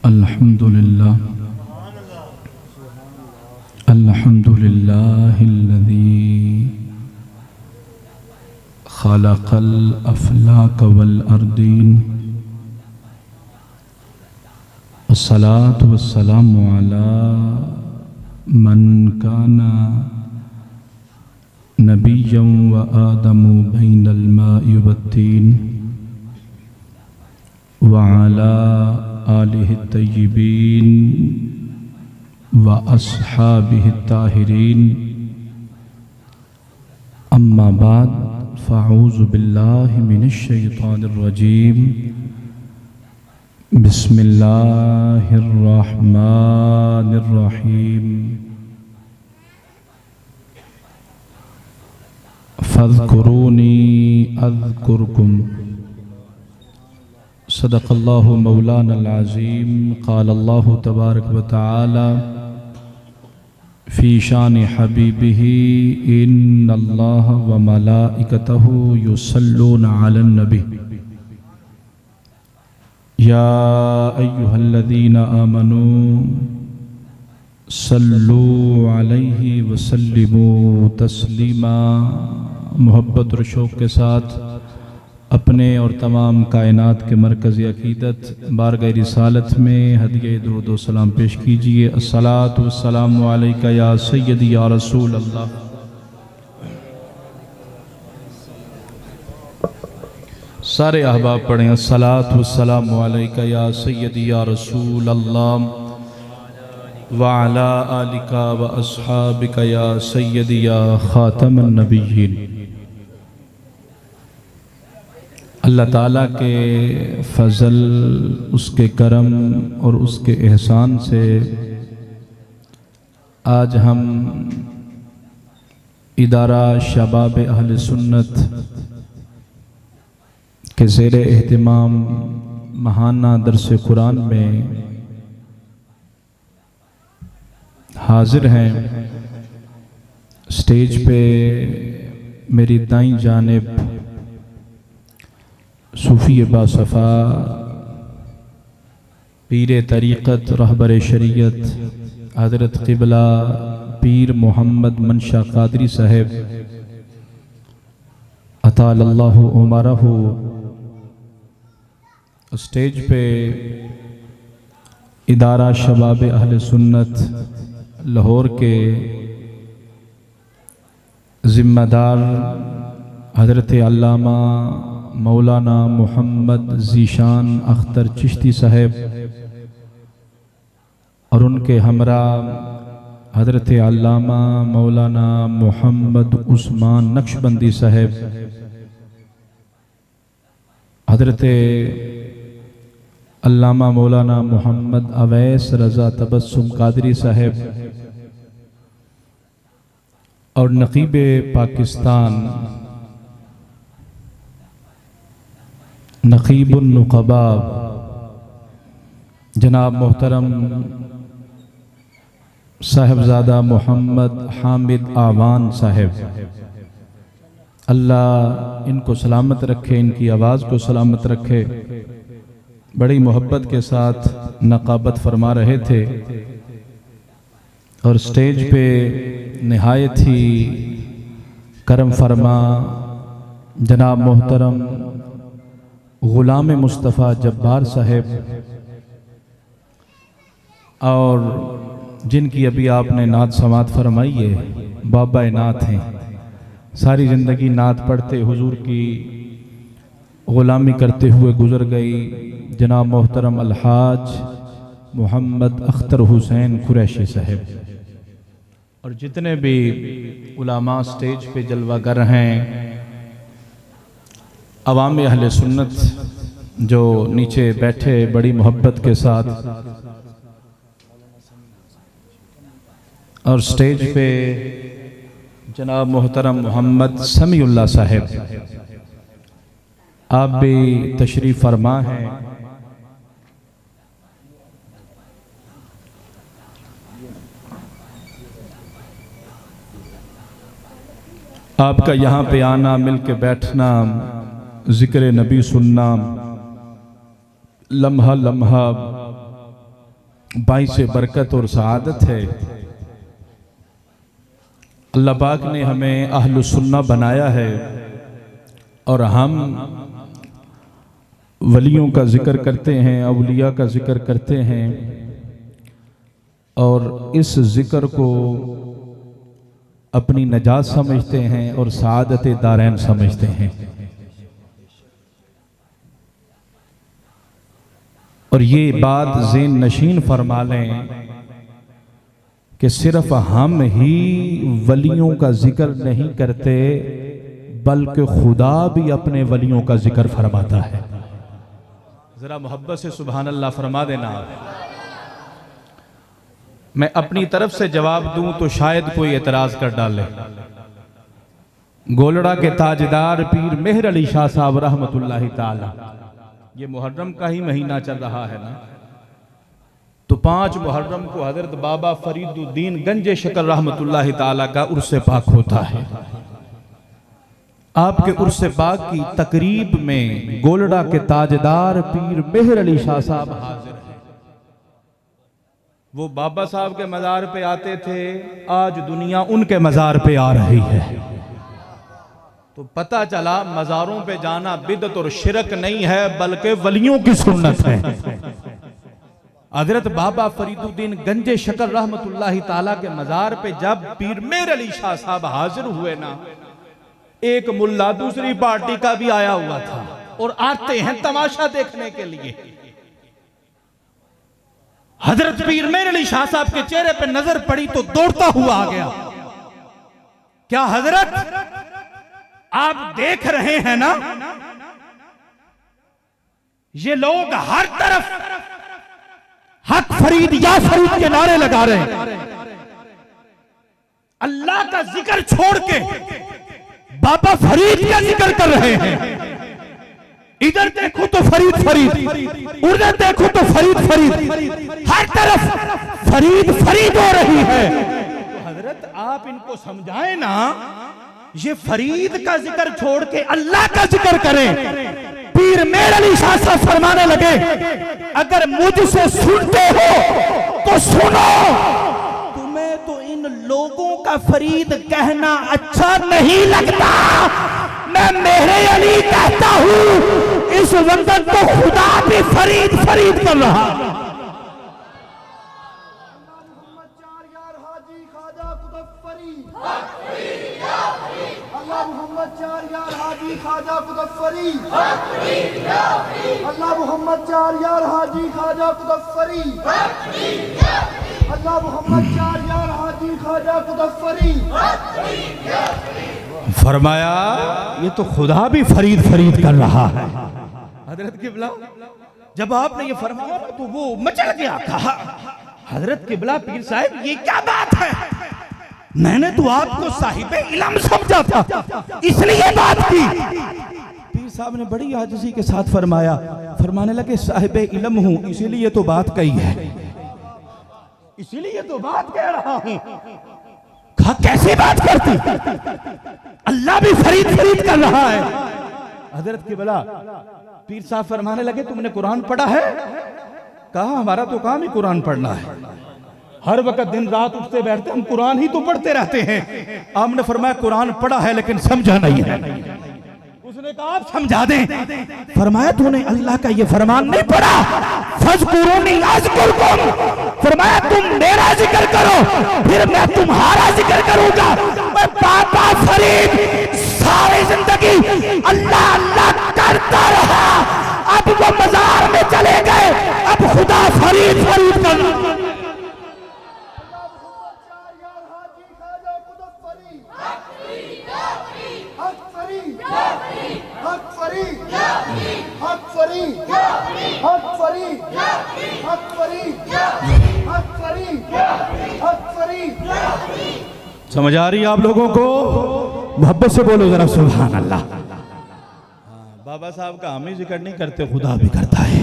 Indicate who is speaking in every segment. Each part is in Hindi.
Speaker 1: अल्हम्दुलिल्लाह अल्हम्दुलिल्लाहिल्लज़ी खलक़ल अफ़लाक वल अर्दीन वस्सलातु वस्सलामु अला मन काना नबिय्यन व आदमु बैनल माइ वत्तीन व अला आलिहि तय्यिबीन व अस्हाबिहि ताहिरीन अम्मा बाद फ़अऊज़ु बिल्लाहि मिनश शैतानिर रजीम बिस्मिल्लाहिर रहमानिर रहीम फ़ज़्कुरूनी अज़्कुरकुम सदक़ल्लाहु मौलानल अज़ीम क़ालल्लाहु तबारक व तआला फ़ी शानि हबीबिही इन्नल्लाह व मलाइकतहु युसल्लूना अलन नबी या अय्युहल्लज़ीना आमनू सल्लू अलैहि व सल्लिमू तस्लीमा। मोहब्बत और शौक़ के साथ अपने और तमाम कायनात के मरकज़ अक़ीदत बारगाह रिसालत में हदिया दुरूद व सलाम पेश कीजिए। अस्सलातु वस्सलामु अलैका या सय्यदी या रसूल अल्लाह। सारे अहबाब पढ़ें अस्सलातु वस्सलामु अलैका या सय्यदी या रसूल अल्लाह व अला आलिका व अस्हाबिका या सय्यदी या ख़ातमन नबिय्यीन। अल्लाह ताला के फ़ज़ल, उसके करम और उसके एहसान से आज हम इदारा शबाब अहले सुन्नत के ज़ेर एहतिमाम महाना दरस कुरान में हाजिर हैं। स्टेज पे मेरी दाईं जानिब सूफ़ी बासफ़ा पीर तरीक़त रहबर शरीयत हज़रत क़िबला पीर मोहम्मद मंशा क़ादरी साहब अतालल्लाहु उमरहु स्टेज पे इदारा शबाब अहले सुन्नत लाहौर के ज़िम्मेदार हज़रत अल्लामा मौलाना मोहम्मद ज़ीशान अख्तर चिश्ती साहब और उनके हमरा हज़रत अल्लामा मौलाना मोहम्मद उस्मान नक्शबंदी साहब, हज़रत अल्लामा मौलाना मोहम्मद अवैस रज़ा तबस्सुम कादरी साहब और नक़ीब पाकिस्तान नक़ीबुन नुक़बा जनाब मोहतरम साहिबज़ादा मोहम्मद हामिद आवान साहब, अल्लाह इनको सलामत रखे, इनकी आवाज़ को सलामत रखे। बड़ी मोहब्बत के साथ नक़ाबत फरमा रहे थे और स्टेज पे निहायत ही करम फरमा जनाब मोहतरम ग़ुलाम मुस्तफ़ा जब्बार साहब और जिनकी अभी आपने नात समात फरमाई है, बाबा नात हैं। सारी ज़िंदगी नात पढ़ते हुजूर की ग़ुलामी करते हुए गुज़र गई जनाब मोहतरम अलहाज मोहम्मद अख्तर हुसैन कुरैशी साहब और जितने भी उलामा स्टेज पे जलवागर हैं, अवाम अहले सुन्नत जो नीचे बैठे बड़ी मोहब्बत के साथ और स्टेज पे जनाब मोहतरम मोहम्मद समीउल्लाह साहब, आप भी तशरीफ़ फरमा हैं। आपका यहाँ पे आना, मिल के बैठना, ज़िक्र नबी सुनना, लम्हा लम्हा बाइस बरकत और सआदत है। अल्लाह पाक ने हमें अहलुस सुन्ना बनाया है और हम वलियों का जिक्र करते हैं, अवलिया का जिक्र करते हैं और इस जिक्र को अपनी नजात समझते हैं और सआदत दारैन समझते हैं। और ये बात ज़ेन नशीन फरमा लें कि सिर्फ हम ही वलियों का जिक्र नहीं करते बल्कि खुदा भी अपने वलियों का जिक्र फरमाता है। जरा मोहब्बत से सुभान अल्लाह फरमा देना। मैं अपनी तरफ से जवाब दूं तो शायद कोई एतराज कर डाले। गोलड़ा के ताजदार पीर मेहर अली शाह साहब रहमतुल्लाहि ताला, ये मुहर्रम का ही महीना चल रहा है ना, तो 5 मुहर्रम को हजरत बाबा फरीदुद्दीन गंजे शकर रहमतुल्लाहि ताला का उर्स पाक होता है। आपके उर्स पाक की तकरीब में गोलड़ा के ताजदार पीर मेहर अली शाह साहब हाजिर हैं। वो बाबा साहब के मज़ार पे आते थे, आज दुनिया उनके मज़ार पे आ रही है। तो पता चला मज़ारों पे जाना बिदअत और शिरक नहीं है बल्कि वलियों की सुन्नत है। हजरत बाबा फरीदुद्दीन गंजे शकर रहमतुल्लाहि ताला के मज़ार पे जब पीर मेहर अली शाह साहब हाजिर हुए ना, एक मुल्ला दूसरी पार्टी का भी आया हुआ था और आते हैं तमाशा देखने के लिए। हजरत पीर मेहर अली शाह साहब के चेहरे पे नजर पड़ी तो दौड़ता हुआ आ गया। क्या हजरत आप देख रहे हैं ना, ये लोग हर तरफ हक फरीद या फरीद के नारे लगा रहे हैं, अल्लाह का जिक्र छोड़ के बाबा फरीद का जिक्र कर रहे हैं। इधर देखो तो फरीद फरीद, उधर देखो तो फरीद फरीद, हर तरफ फरीद फरीद हो रही है। तो हजरत आप इनको समझाएं ना, ये फरीद का जिक्र छोड़ के अल्लाह का जिक्र करें। पीर मेहर अली शाह साहब फरमाने लगे, अगर मुझसे सुनते हो तो सुनो, तुम्हें तो इन लोगों का फरीद कहना अच्छा नहीं लगता, मैं मेहर अली कहता हूं। इस वक्त तो खुदा भी फरीद फरीद कर रहा।
Speaker 2: अल्लाह मोहम्मद चार यार हाजी ख्वाजा कुतुबफरी, अल्लाह मोहम्मद चार यार हाजी ख्वाजा कुतुबफरी, अल्लाह मोहम्मद चार यार हाजी ख्वाजा कुतुबफरी।
Speaker 1: फरमाया ये तो खुदा भी फरीद फरीद कर रहा है। हजरत किबला जब आपने ये फरमाया तो वो मचल गया, कहा हजरत किबला पीर साहब ये क्या बात है, मैंने तो आपको साहिब इल्म समझा था इसलिए बात की। पीर साहब ने बड़ी आजिज़ी के साथ फरमाया, फरमाने लगे साहिब इल्म हूं इसीलिए तो बात कही है, इसीलिए तो बात कह रहा हूं। कहा कैसी बात करती, अल्लाह भी फरीद फरीद कर रहा है। हजरत किबला पीर साहब फरमाने लगे तुमने कुरान पढ़ा है? कहा हमारा तो काम ही कुरान पढ़ना है, हर वक्त दिन रात उठते बैठते हम कुरान ही तो पढ़ते रहते हैं। आपने फरमाया कुरान पढ़ा है लेकिन समझा नहीं है। उसने कहा आप समझा दें। फरमाया तूने अल्लाह का ये फरमान नहीं पढ़ा, फज़कुरूनी अज़कुरकुम, फरमाया तुम मेरा जिक्र करो फिर मैं तुम्हारा जिक्र करूंगा। मैं बाबा फरीद सारी जिंदगी अल्लाह अल्लाह करता रहा, अब वो मजार में चले गए, अब खुदा फरीद फरीद कर। समझ आ रही है आप लोगों को? मोहब्बत से बोलो जरा सुभान अल्लाह। बाबा साहब का हम ही जिक्र नहीं करते, खुदा भी करता है।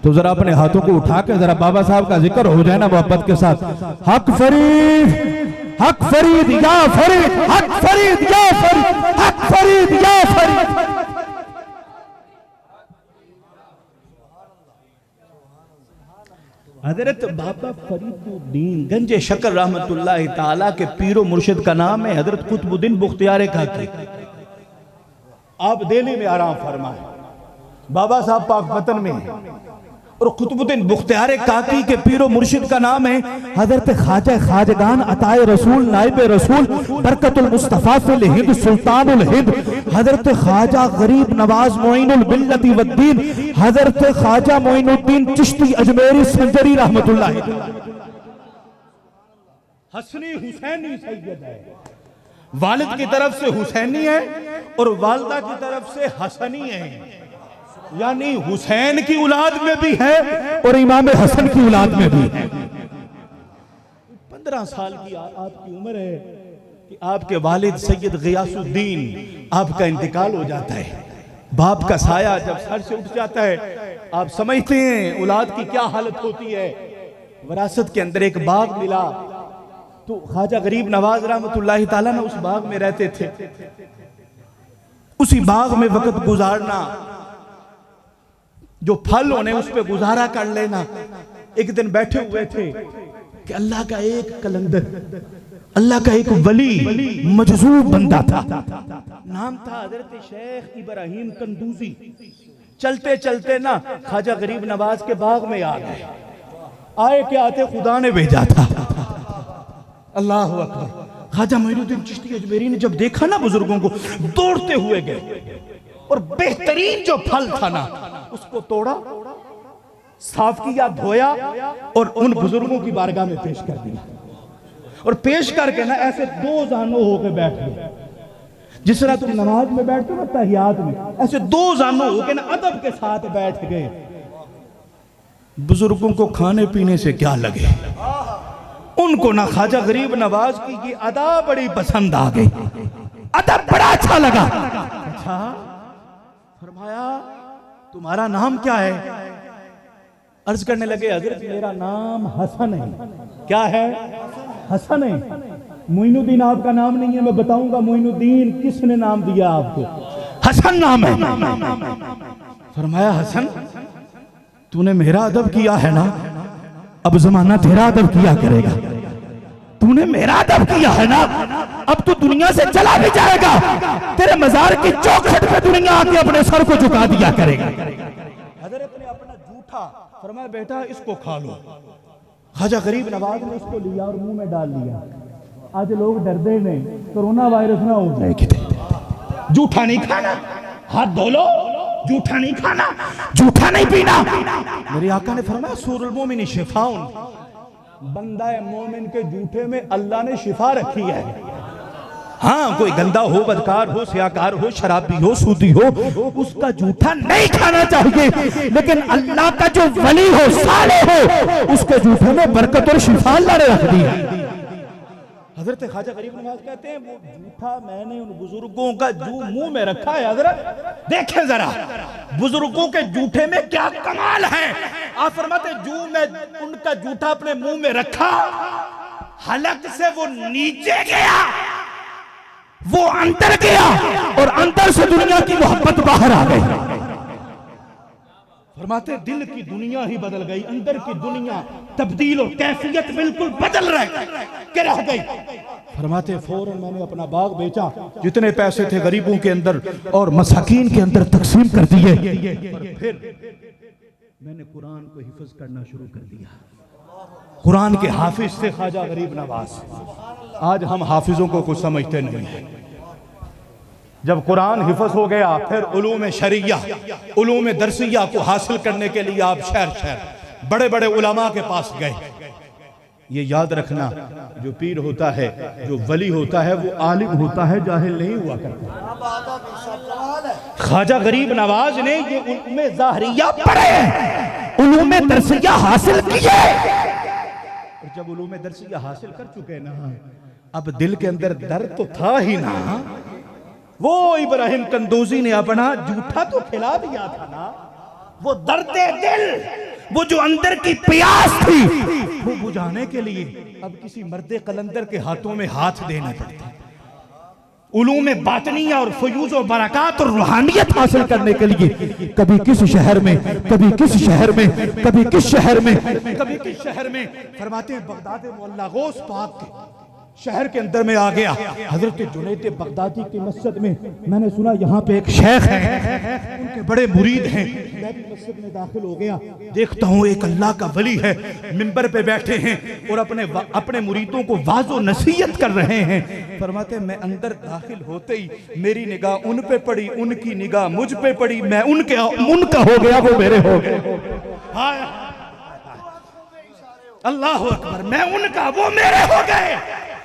Speaker 1: तो जरा अपने हाथों को उठा के जरा बाबा साहब का जिक्र हो जाए ना मोहब्बत के साथ। हक फरीद, हक फरीद या फरीद, हक फरीद या फरीद, हक फरीद या फरीद।
Speaker 3: हजरत बाबा फरीदुद्दीन गंज शकर रहमतुल्लाह ताला के पीरो मुर्शिद का नाम है हजरत कुतुबुद्दीन बुख्तियार काकी। आप दिल्ली में आराम फरमाए, बाबा साहब पाक वतन में हैं। और कुतुबुद्दीन बुख्तियार काकी के पीरो मुर्शिद का नाम है हजरत ख्वाजा खाजगान अताए रसूल नाइब रसूल बरकतुल मुस्तफा फिल हिंद सुल्तानुल हिंद हजरत ख्वाजा गरीब नवाज मोइनुल मिल्लती वद्दीन हजरत ख्वाजा मोइनुद्दीन चिश्ती अजमेरी संजरी रहमतुल्लाह। हसनी हुसैनी सैयद है, वालिद की तरफ से हुसैनी है और वालिदा की तरफ से हसनी है, यानी हुसैन की औलाद में भी है और इमाम हसन की औलाद में भी है। 15 साल की आपकी उम्र है कि आपके वालिद सैयद गियासुद्दीन आपका इंतकाल हो जाता है। बाप का साया जब सर से उठ जाता है, आप समझते हैं औलाद की क्या हालत होती है। विरासत के अंदर एक बाग मिला तो ख्वाजा गरीब नवाज रहमतुल्लाह ताला ने उस बाग में रहते थे। उसी बाग में वक्त गुजारना, जो फल होने उस पे गुजारा कर लेना। एक दिन बैठे हुए थे कि अल्लाह का एक कलंदर, अल्लाह का एक वली मजजूब बंदा था, नाम था हजरत शेख इब्राहिम कंदूजी। चलते चलते ना ख्वाजा गरीब नवाज के बाग में आ गए। आए के आते खुदा ने भेजा था। अल्लाह अकबर। ख्वाजा मोइनुद्दीन चिश्ती अजमेरी ने जब देखा ना बुजुर्गों को, दौड़ते हुए गए और बेहतरीन जो फल था ना उसको तोड़ा, साफ किया, धोया और उन बुजुर्गों की बारगाह में पेश कर दिया। और पेश करके ना ऐसे 2 जानों होकर बैठ गए, जिस तरह तुम नमाज में बैठते हो ना तहियात में, ऐसे 2 जानों होकर ना अदब के साथ बैठ गए। बुजुर्गों को खाने पीने से क्या लगे, उनको ना ख्वाजा गरीब नवाज की ये अदा बड़ी पसंद आ गई, अदब बड़ा अच्छा लगा। अच्छा, फरमाया तुम्हारा नाम क्या है? अर्ज करने लगे हजरत मेरा नाम हसन है। क्या है? हसन है। मोइनुद्दीन आपका नाम नहीं है, मैं बताऊंगा मोइनुद्दीन किसने नाम दिया आपको। हसन नाम है। फरमाया हसन तूने मेरा अदब किया है ना, अब जमाना तेरा अदब किया करेगा। तूने मेरा अदब किया है ना, अब तू दुनिया से चला भी जाएगा, तेरे मजार की चौखट पे दुनिया आके अपने सर को झुका दिया करेगा। हजरत ने अपना जूठा फरमाया बेटा इसको खा लो। ख्वाजा गरीब नवाज ने इसको लिया और मुंह में डाल लिया। आज लोग डरते नहीं कोरोना वायरस ना हो जाए किते। जूठा नहीं खाना, हाथ धो लो। जूठा नहीं खाना, जूठा नहीं पीना। मेरे आका ने फरमाया सूरुल मोमिन शिफाउन, बंदा मोमिन के जूठे में अल्लाह ने शिफा रखी है। हाँ, कोई गंदा हो, बदकार हो, सियाकार हो, शराबी हो, सूदी हो, उसका जूठा नहीं खाना चाहिए। लेकिन अल्लाह का जो वली हो, साले हो, उसके जूठे में बरकत और शिफा अल्लाह ने रख दी है। हजरत ख्वाजा गरीब नवाज कहते हैं वो जूठा मैंने उन बुजुर्गों का जू मुंह में रखा है। हजरत देखें जरा बुजुर्गों के जूठे में क्या कमाल है। आप फरमाते जू में उनका जूठा अपने मुंह में रखा, हलक से वो नीचे गया, वो अंदर गया और अंदर से दुनिया की मोहब्बत बाहर आ गई। फरमाते दिल की दुनिया ही बदल गई, अंदर की दुनिया तब्दील और कैफियत बिल्कुल बदल रह गई। फरमाते फौरन मैंने अपना बाग बेचा, जितने पैसे थे गरीबों के अंदर और मसाकीन के अंदर तकसीम कर दिए। फिर मैंने कुरान को हिफ्ज करना शुरू कर दिया। कुरान के हाफिज थे ख्वाजा गरीब नवाज। आज हम हाफिजों को कुछ समझते नहीं हैं। जब कुरान हिफ्ज हो गया फिर उलूम शरिया, उलूम दरसिया को हासिल करने के लिए आप शहर शहर बड़े बड़े उलमा के पास गए। ये याद रखना, जो पीर होता है, जो वली होता है, वो आलिम होता है, जाहिल नहीं हुआ करता। ख्वाजा गरीब नवाज ने ये उलूम ज़ाहरिया पढ़े, उलूम दरसिया हासिल किए। और जब उलूम दरसिया हासिल कर चुके ना, अब दिल के अंदर दर्द तो था ही ना। वो इब्राहिम कंदूजी ने अपना जूठा तो खिला दिया था ना, वो दर्दे दिल, वो जो अंदर की प्यास थी, वो बुझाने के लिए अब किसी मर्दे कलंदर के हाथों में हाथ देना पड़ता। उलूम बातनिया और फयूज और बरक़ात और रूहानियत हासिल करने के लिए कभी किस शहर में, कभी किस शहर में, कभी किस शहर में, कभी किस शहर में, फरमाते हैं बगदाद मुअल्ला गौस पाक के शहर के अंदर में आ गया। हजरत जुनैद बगदादी की मस्जिद में मैंने सुना यहाँ पे एक शेख है, उनके बड़े मुरीद हैं। मैं भी मस्जिद में दाखिल हो गया, देखता हूँ एक अल्लाह का वली है, मिंबर पे बैठे हैं और अपने मुरीदों को वाज़ो नसीहत कर रहे हैं। फरमाते मैं अंदर दाखिल होते ही मेरी निगाह उन पे पड़ी, उनकी निगाह मुझ पे पड़ी, मैं उनका हो गया, वो मेरे हो गए। अल्लाह अकबर, मैं उनका वो मेरे हो गए।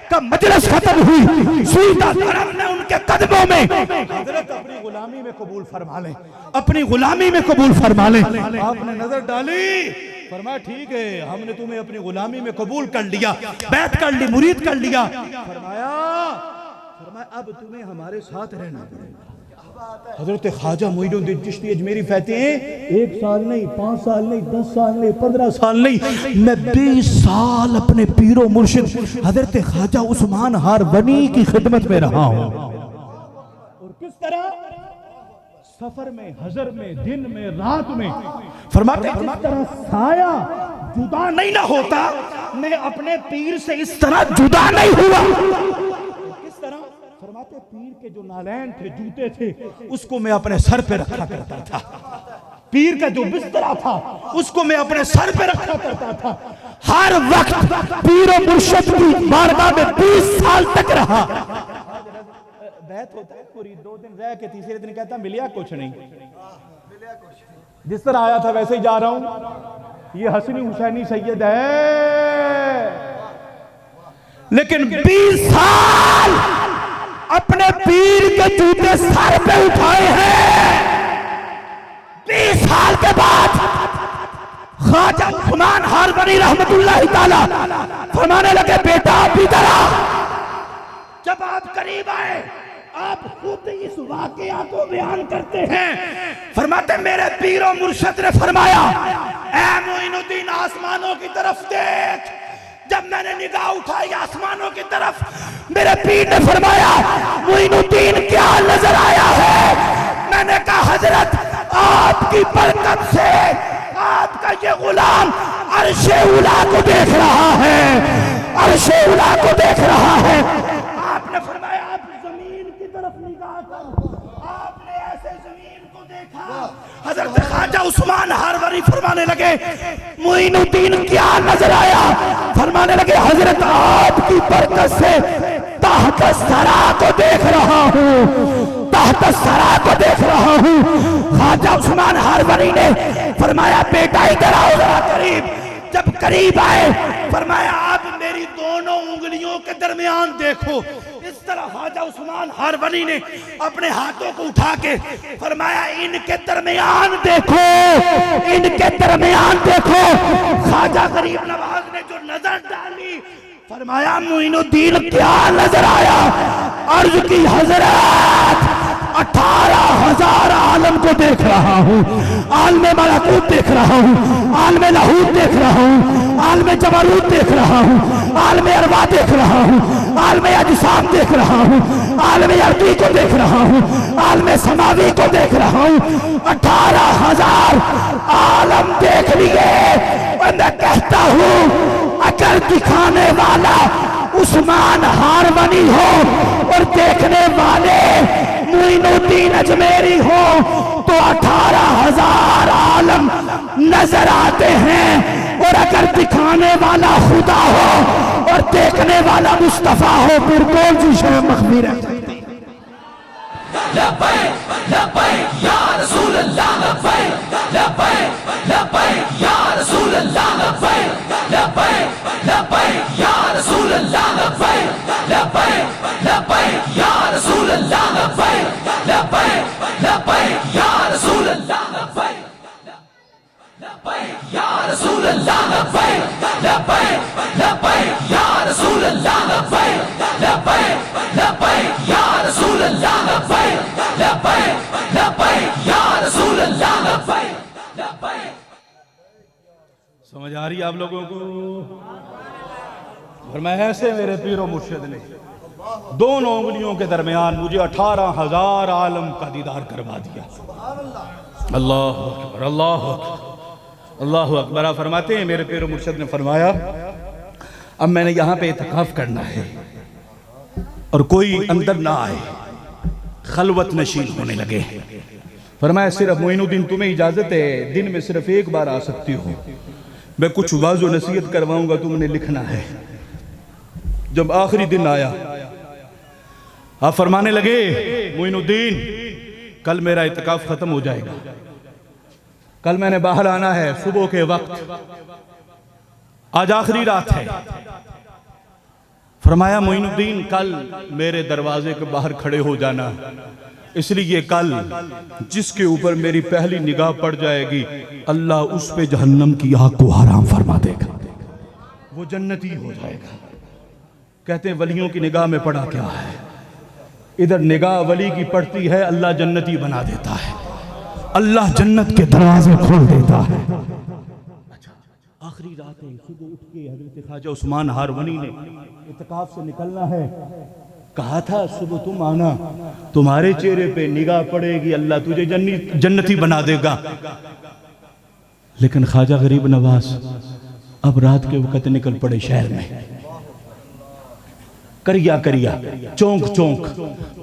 Speaker 3: का मजलिस खत्म हुई, सीधा धर्म ने उनके कदमों में, हजरत अपनी गुलामी में कबूल फरमा लें, अपनी गुलामी में कबूल फरमा लें। आपने नजर डाली, फरमाया ठीक है, हमने तुम्हें अपनी गुलामी में कबूल कर लिया, बैत कर ली, मुरीद कर लिया। फरमाया अब तुम्हें हमारे साथ रहना पड़ेगा। हजरत ख्वाजा मोइनुद्दीन चिश्ती अजमेरी कहते हैं 1 साल नहीं, 5 साल नहीं, 10 साल नहीं, 15 साल नहीं, मैं 20 साल अपने पीरो मुर्शिद हजरत ख्वाजा उस्मान हारवनी की खिदमत में रहा हूं। और किस तरह सफर में, हजर में, दिन में, रात में, फरमाते जिस तरह साया जुदा नहीं ना होता, मैं अपने पीर से इस तरह जुदा नहीं हुआ। किस तरह? फरमाते पीर के जो नालैन थे, जूते थे, उसको मैं अपने सर पे रखा करता था। पीर का जो बिस्तरा था उसको मैं अपने सर पे रखा करता था। हर वक्त पीर और मुर्शिद की बारगाह में 20 साल तक रहा। बैत होता है पूरी, 2 दिन रह के तीसरे दिन कहता मिलिया कुछ नहीं, जिस तरह आया था वैसे ही जा रहा हूं। ये हसनी हुसैनी सैयद है, लेकिन 20 साल अपने पीर के जूते सर पे उठाए हैं। 20 साल के बाद ख्वाजा उस्मान हारवनी रहमतुल्लाह ताला फरमाने लगे बेटा आप इधर आ। जब आप करीब आए आप खुद इस वाकया को बयान करते हैं। फरमाते मेरे पीरो मुर्शिद ने फरमाया ऐ मोइनुद्दीन आसमानों की तरफ देख। जब मैंने निगाह उठाई आसमानों की तरफ, मेरे पीर ने फरमाया मोइनुद्दीन क्या नजर आया है? मैंने कहा हजरत आपकी बरकत से आपका ये गुलाम अर्शे उला को देख रहा है, अर्शे उला को देख रहा है। आपने फरमाया आप जमीन की तरफ निगाह करो, आपने ऐसे जमीन को देखा। हजरत ख्वाजा उस्मान हारवनी फरमाने लगे मोइनुद्दीन क्या नजर आया? फरमाने लगे हजरत आपकी बरकत से तहत सरा को देख रहा हूँ, तहत सरा को देख रहा हूँ। ख्वाजा उस्मान हारवनी ने फरमाया बेटा इधर आओ जरा करीब। जब करीब आए फरमाया आप मेरी दोनों उंगलियों के दरमियान देखो। इस तरह ख्वाजा उस्मान हारवनी ने अपने हाथों को उठा के फरमाया इनके दरमियान देखो, इनके दरमियान देखो। ख्वाजा गरीब नवाज ने जो नजर डाली फरमाया मोइनुद्दीन क्या नजर आया? अर्ज की हजरत 18,000 आलम को देख रहा हूँ, आलमे मलकूत देख रहा हूँ, आलमे लाहूत देख रहा हूँ, आलमे जबरूत देख रहा हूँ, आलमे अरवा देख रहा हूँ, आलमे अजसाम देख रहा हूँ, आलमे अर्दी को देख रहा हूँ, आलमे समावी को देख रहा हूँ। 18,000 आलम देख लिए। मैं कहता हूँ अगर दिखाने वाला उस्मान हारवनी हो और देखने वाले मोइनुद्दीन अजमेरी हो तो 18,000 आलम नजर आते हैं। और अगर दिखाने वाला खुदा हो और देखने वाला मुस्तफा हो फिर कौन सी शय मख्फी रह सकती? लब्बैक लब्बैक या रसूल अल्लाह, लब्बैक लब्बैक लब्बैक या रसूल अल्लाह, लब्बैक लब्बैक लब्बैक या रसूल अल्लाह, लब्बैक लब्बैक लब्बैक या रसूल अल्लाह, लब्बैक लब्बैक लब्बैक या रसूल अल्लाह, लब्बैक लब्बैक या रसूल अल्लाह, लब्बैक लब्बैक लब्बैक या रसूल अल्लाह, लब्बैक लब्बैक लब्बैक या रसूल अल्लाह, लब्बैक लब्बैक लब्बैक या रसूल अल्लाह, लब्बैक लब्बैक। समझ आ रही है आप लोगों को? फरमाया ऐसे मेरे पीरो मुर्शिद ने दोनों उंगलियों के दरमियान मुझे 18,000 आलम का दीदार करवा दिया। अल्लाह अकबर, अल्लाह अकबर, अल्लाह अकबर। फरमाते हैं मेरे पीर मुर्शिद ने फरमाया अब मैंने यहाँ पे इत्काफ करना है और कोई अंदर ना आए, खलवत नशीन होने लगे। फरमाया सिर्फ मोइनुद्दीन तुम्हें इजाजत है, दिन में सिर्फ एक बार आ सकती हो, मैं कुछ वाज़ व नसीहत करवाऊंगा, तुमने लिखना है। जब आखिरी दिन आया आप फरमाने लगे मोइनुद्दीन कल मेरा इत्काफ खत्म हो जाएगा, कल मैंने बाहर आना है सुबह के वक्त, आज आखिरी रात है। फरमाया मोइनुद्दीन कल मेरे दरवाजे के बाहर खड़े हो जाना, इसलिए कल जिसके ऊपर मेरी पहली निगाह पड़ जाएगी अल्लाह उस पे जहन्नम की आग को हराम फरमा देगा, वो जन्नती हो जाएगा। कहते हैं वलियों की निगाह में पड़ा क्या है, इधर निगाह वली की पड़ती है अल्लाह जन्नती बना देता है, अल्लाह जन्नत के दरवाजे खोल देता है। अच्छा आखिरी रात है, सुबह उठ के हजरत ख्वाजा उस्मान हारवनी ने इत्काफ से निकलना है, कहा था सुबह तुम आना, तुम्हारे चेहरे पे निगाह पड़ेगी अल्लाह तुझे जन्नती बना देगा। लेकिन ख्वाजा गरीब नवाज अब रात के वक्त निकल पड़े शहर में, करिया करिया, चौंक चौंक,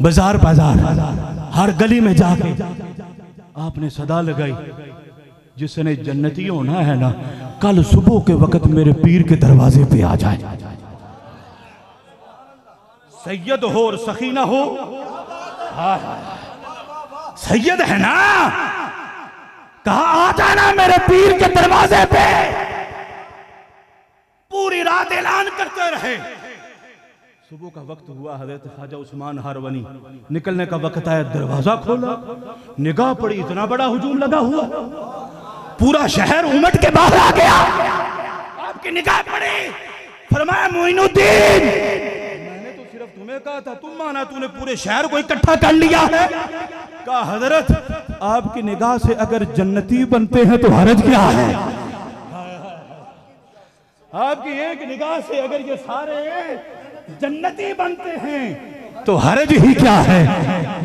Speaker 3: बाजार बाजार, हर गली में जाके आपने सदा लगाई जिसने जन्नती होना है ना कल सुबह के वक्त मेरे पीर के दरवाजे पे आ जाए, सैयद हो और सखीना हो, सैयद है ना, कहा आ जाना मेरे पीर के दरवाजे पे। पूरी रात ऐलान करते रहे। सुबह का वक्त हुआ, हजरत ख्वाजा उस्मान हारवनी निकलने का वक्त आया, दरवाजा खोला, निगाह पड़ी, इतना बड़ा हुजूम लगा हुआ, पूरा शहर उमट के बाहर आ गया। आपकी निगाह पड़ी, फरमाया मोइनुद्दीन मैंने तो सिर्फ तुम्हें कहा था, तुम माना, तूने पूरे शहर को इकट्ठा कर लिया है। कहा हजरत आपकी निगाह से अगर जन्नती बनते हैं तो हरज क्या है, आपकी एक निगाह से अगर ये सारे जन्नती बनते हैं तो हरज ही क्या है।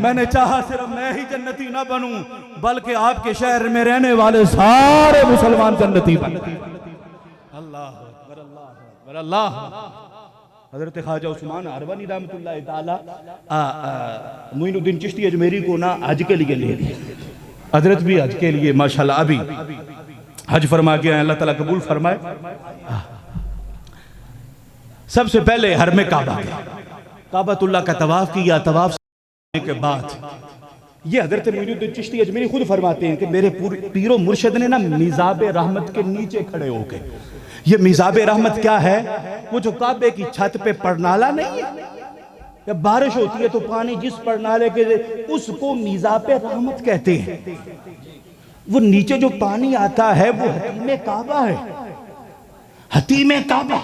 Speaker 3: मैंने चाहा सिर्फ मैं ही जन्नती ना बनूं बल्कि आपके शहर में रहने वाले सारे मुसलमान जन्नती बने। अल्लाह अकबर, अल्लाह अकबर, अल्लाह। हजरत ख्वाजा उस्मान हारवनी रहमतुल्लाह ताला मोइनुद्दीन चिश्ती अजमेरी को ना हज के लिए ले गए, हजरत भी हज के लिए माशाल्लाह अभी हज फरमा के अल्लाह ताला कबूल फरमाए। सबसे पहले हर में काबा गया, काबातुल्लाह का तवाफ किया, तवाफ के बाद ये हजरत मोइनुद्दीन चिश्ती अजमेरी खुद फरमाते हैं कि मेरे पीरो मुर्शिद ने ना मिजाब रहमत के नीचे खड़े होके, ये मिजाब रहमत क्या है, वो जो काबे की छत पे परनाला नहीं है, जब बारिश होती है तो पानी जिस परनाले के उसको मिजाब रहमत कहते हैं। वो नीचे जो पानी आता है वो हतीमे काबा है, हतीमे काबा,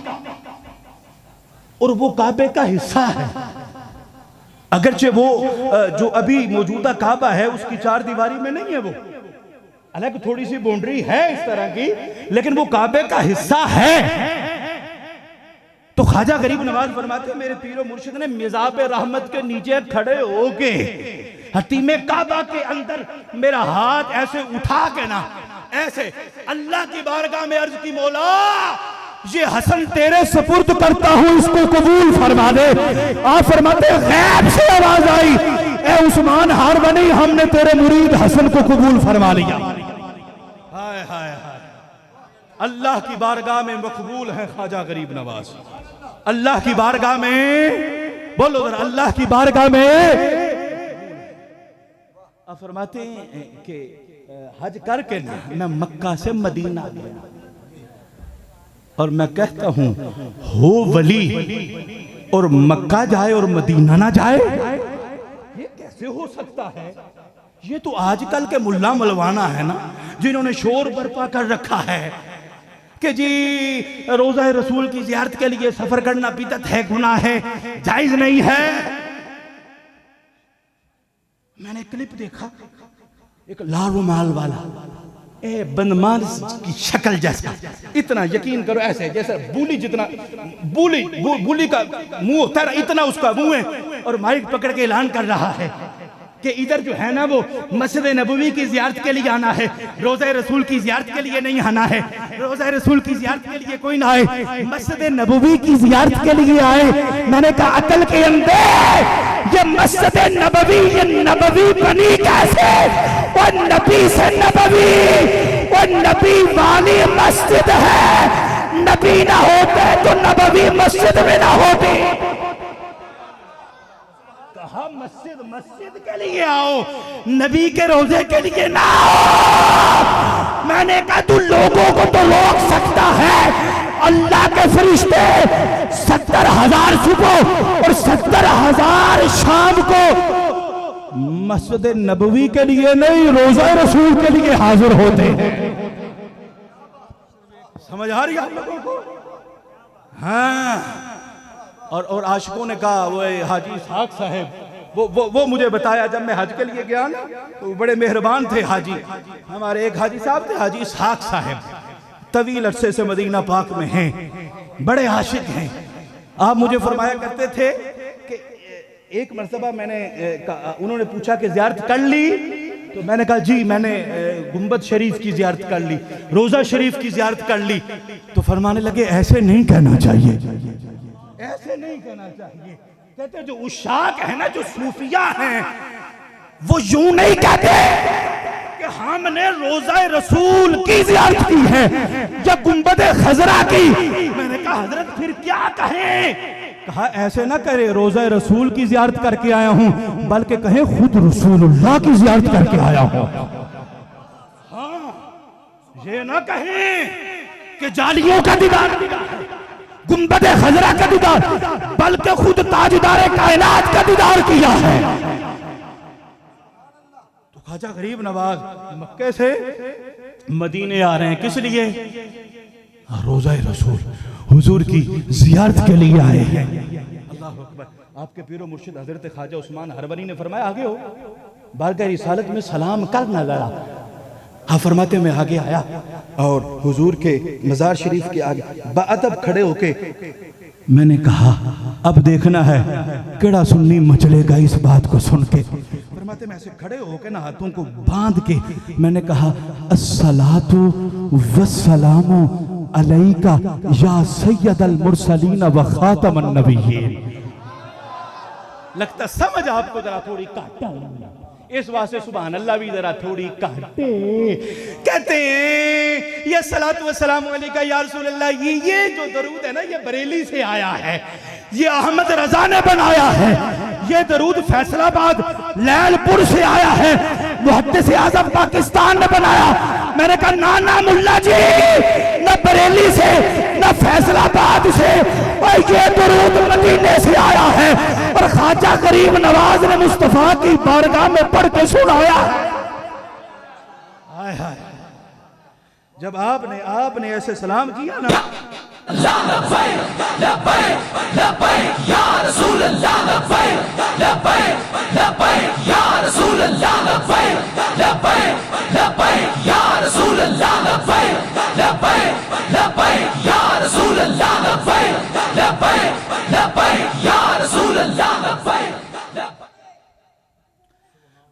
Speaker 3: और वो काबे का हिस्सा है। अगरचे वो जो अभी मौजूदा काबा है उसकी चार दीवारी में नहीं है, वो अलग थोड़ी सी बाउंड्री है इस तरह की, लेकिन वो काबे का हिस्सा है। तो ख्वाजा गरीब नवाज फरमाते हैं मेरे पीरो मुर्शिद ने मिजाब रहमत के नीचे खड़े होके हतीमे काबा के अंदर मेरा हाथ ऐसे उठा के ना ऐसे अल्लाह की बारगाह में अर्ज की, मौला ये हसन तेरे सुपुर्द करता हूं, इसको कबूल फरमा दे। आप फरमाते गैब से आवाज आई, ए उस्मान हारवनी हमने तेरे मुरीद हसन को कबूल फरमा लिया। हाय हाय हाय, अल्लाह की बारगाह में मकबूल है ख्वाजा गरीब नवाज, अल्लाह की बारगाह में, बोलो जरा अल्लाह की बारगाह में। आप फरमाते हैं कि हज करके ना मैं मक्का से मदीना गया और मैं कहता हूं हो वली और मक्का जाए और मदीना ना जाए, ये कैसे हो सकता है। ये तो आजकल के मुल्ला मलवाना है ना जिन्होंने शोर बर्पा कर रखा है कि जी रोजा रसूल की जियारत के लिए सफर करना बिदअत है, गुनाह है, जायज नहीं है। मैंने क्लिप देखा, एक लाल रुमाल वाला ए बंदमान की शक्ल जैसा, इतना यकीन करो ऐसे जैसे बूली जितना बूली का मुंह होता है, इतना उसका मुंह है, और माइक पकड़ के ऐलान कर रहा है कि इधर जो है ना वो मस्जिद नबवी की ज़ियारत के लिए आना है, रोज़ा रसूल की ज़ियारत के लिए नहीं आना है। रोज़ा रसूल की ज़ियारत के लिए कोई ना आए, मस्जिद नबवी की ज़ियारत के लिए आए। मैंने कहा अकल के अंदर ये मस्जिद नबवी, ये नबवी बनी कैसे? और नबी से नबवी, और नबी वाली मस्जिद है। नबी ना होते तो नबवी मस्जिद में ना होती। कहा मस्जिद के लिए आओ, नबी के रोजे के लिए ना आओ। मैंने कहा तू लोगों को तो रोक सकता है, अल्लाह के फरिश्ते 70,000 सुबह और 70,000 शाम को मस्जिद नबवी के लिए नहीं, रोजा रसूल के लिए हाजिर होते हैं। समझ आ रही है आप लोगों को? हाँ। और आशिकों ने कहा वो हाजी इसहाक साहब, वो मुझे बताया जब मैं हज के लिए गया ना, तो बड़े मेहरबान थे हाजी। हमारे एक हाजी साहब थे, हाजी इसहाक साहब, तवील अरसे से मदीना पाक में हैं, बड़े आशिक हैं। आप मुझे फरमाया करते थे कि एक मरतबा उन्होंने पूछा कि ज़ियारत कर ली, तो मैंने कहा जी मैंने गुंबद शरीफ की ज़ियारत कर ली, रोज़ा शरीफ की ज़ियारत कर ली। तो फरमाने लगे ऐसे नहीं कहना चाहिए, ऐसे नहीं कहना चाहिए। कहते जो उशाक है ना, जो सूफिया हैं, वो यूं नहीं कहते कि हमने रोज़ा रसूल की ज़ियारत की है या गुंबद खजरा की। मैंने कहा हजरत फिर क्या कहें? कहा ऐसे ना करे, रोज़ा रसूल की ज़ियारत करके आया हूं, बल्कि कहे खुद रसूलुल्लाह की ज़ियारत करके आया हूं। हाँ, ये ना कहें कि जालियों का दीदार, गुंबद खजरा का दीदार, बल्कि खुद ताजदार कायनात का दीदार किया है। तो ख्वाजा गरीब नवाज मक्के से मदीने आ रहे हैं, किस लिए? रोज़ा रसूल हुजूर की ज़ियारत के लिए आए हैं। अल्लाह अकबर। आपके पीरो मुर्शिद हजरत ख्वाजा उस्मान हरबरी ने फरमाया आगे हो, बारगाह रिसालत में सलाम कर न लड़ा। हाँ फरमाते मैं आगे आया और हुजूर के मज़ार शरीफ के आगे बाअदब खड़े होके मैंने कहा अब देखना है केड़ा सुन्नी मचलेगा इस बात को सुन के। फरमाते मैं ऐसे खड़े होके ना हाथों को बांध के मैंने कहा अस्सलातु वस्सलामु अलैका या सय्यदल मुरसलीन व खातमन नबिय्यीन। लगता समझ आपको जरा थोड़ी काटा, इस वास्ते सुभान अल्लाह भी जरा थोड़ी काटे। कहते हैं ये सलात व सलाम अलैका या रसूल अल्लाह, ये जो दरूद है ना, ये बरेली से आया है, ये अहमद रजा ने बनाया है। ये दरूद फैसलाबाद लैलपुर से आया है, मुहद्दिस आज़म पाकिस्तान ने बनाया। मैंने कहा ना ना मुल्ला जी, न बरेली से न फैसलाबाद से, और ये दरूद मदीने से आया है और ख्वाजा गरीब नवाज ने मुस्तफा की बारगाह में पढ़ के सुनाया। हाय हाय, जब आपने ऐसे सलाम किया ना,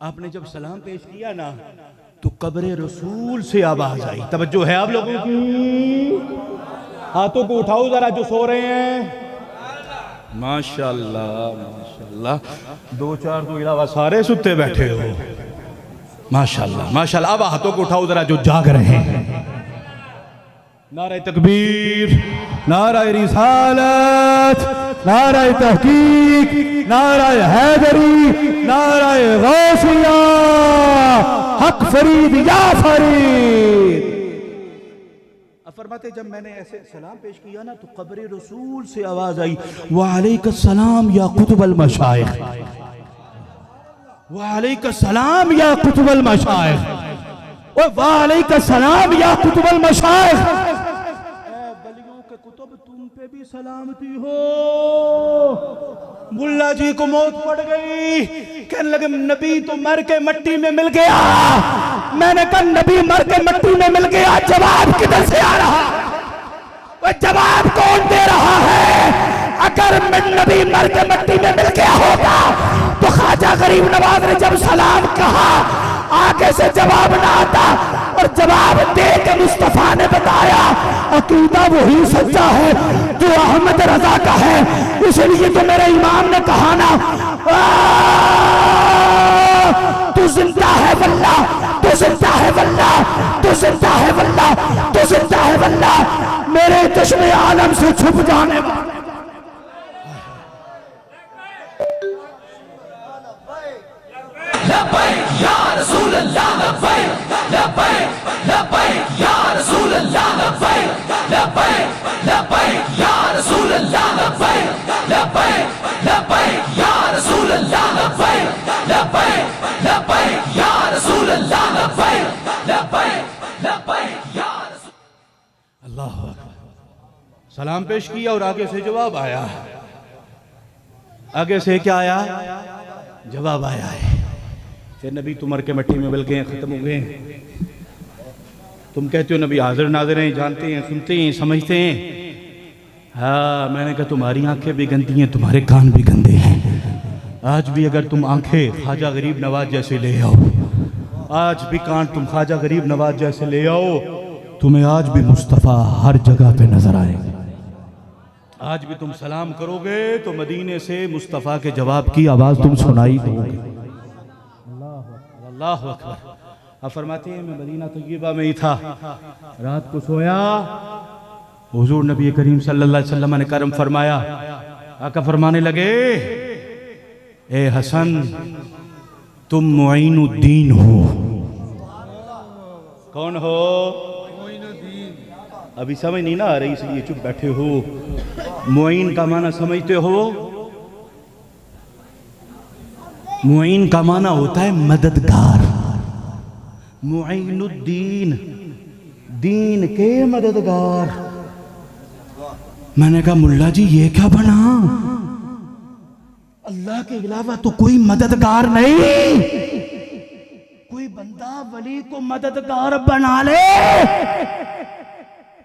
Speaker 3: आपने जब सलाम पेश किया ना तो कब्र रसूल से आवाज आई। तवज्जो है आप लोगों की? हाथों को उठाओ जरा जो सो रहे हैं। माशाल्लाह माशाल्लाह, दो चार तो इलावा सारे सुते बैठे हो। माशाल्लाह माशाल्लाह। अब हाथों को उठाओ जरा जो जाग रहे हैं। नारे तकबीर, नारे रिसालत, नारे तहकीक, नारे हैदरी, नारे गौसिया, हक फरीद या फरीद। फरमाते जब मैंने ऐसे सलाम पेश किया ना तो कब्र रसूल से आवाज आई, वालेकुम या कुतुबल मशाइख, वालेकुम या कुतुबल मशाइख, वालेकुम या कुतुबल मशाइख। के कुतुब तुम पे भी सलामती हो। मुल्ला जी को मौत पड़ गई, कहने लगे नबी तो मर के मट्टी में मिल गया। मैंने कहा नबी मर के मट्टी में मिल गया, जवाब किधर से आ रहा? वो जवाब कौन दे रहा है? अगर नबी मर के मट्टी में मिल गया होगा तो ख्वाजा गरीब नवाज ने जब सलाम कहा आगे से जवाब ना आता, और जवाब दे के मुस्तफा ने बताया अकीदा वही सच्चा है जो अहमद रजा का है। इसलिए तो मेरे इमाम ने कहा ना, तू जिंदा है वल्ला, तू जिंदा है वल्ला, तू जिंदा है वल्ला, तू जिंदा है वल्ला, मेरे चश्मे आलम से छुप जाने वाला। लब्बैक या रसूल अल्लाह, लब्बैक लब्बैक लब्बैक या रसूल अल्लाह, लब्बैक लब्बैक लब्बैक या रसूल अल्लाह, लब्बैक लब्बैक लब्बैक या रसूल अल्लाह, लब्बैक लब्बैक लब्बैक या रसूल अल्लाह, लब्बैक लब्बैक लब्बैक या रसूल अल्लाह। सलाम पेश किया और आगे से जवाब आया। आगे से क्या आया? जवाब आया है फिर नबी तुम मर के मट्टी में मिल गए, खत्म हो गए। तुम कहते हो नबी हाजिर नाजिर हैं, जानते हैं, सुनते हैं, समझते हैं। हाँ, मैंने कहा तुम्हारी आंखें भी गंदी हैं, तुम्हारे कान भी गंदे हैं। आज भी अगर तुम आंखें ख्वाजा गरीब नवाज जैसे ले आओ, आज भी कान तुम ख्वाजा गरीब नवाज जैसे ले आओ, तुम्हें आज भी मुस्तफ़ा हर जगह पे नजर आएंगे। आज भी तुम सलाम करोगे तो मदीने से मुस्तफ़ा के जवाब की आवाज तुम सुनाई दोगे। अल्लाह अकबर। अब फरमाते हैं मैं मदीना तय्यबा में ही था, रात को सोया, हुजूर नबी करीम सल्लल्लाहु अलैहि वसल्लम ने करम फरमाया। आका फरमाने लगे ए हसन तुम मुईनुद्दीन हो। कौन हो? अभी समझ नहीं ना आ रही इसलिए चुप बैठे हो। मुईन का माना समझते हो? मुईन का माना होता है मददगार। मुईनुद्दीन, दीन के मददगार। मैंने कहा मुल्ला जी ये क्या बना? अल्लाह के अलावा तो कोई मददगार नहीं। कोई बंदा वली को मददगार बना ले,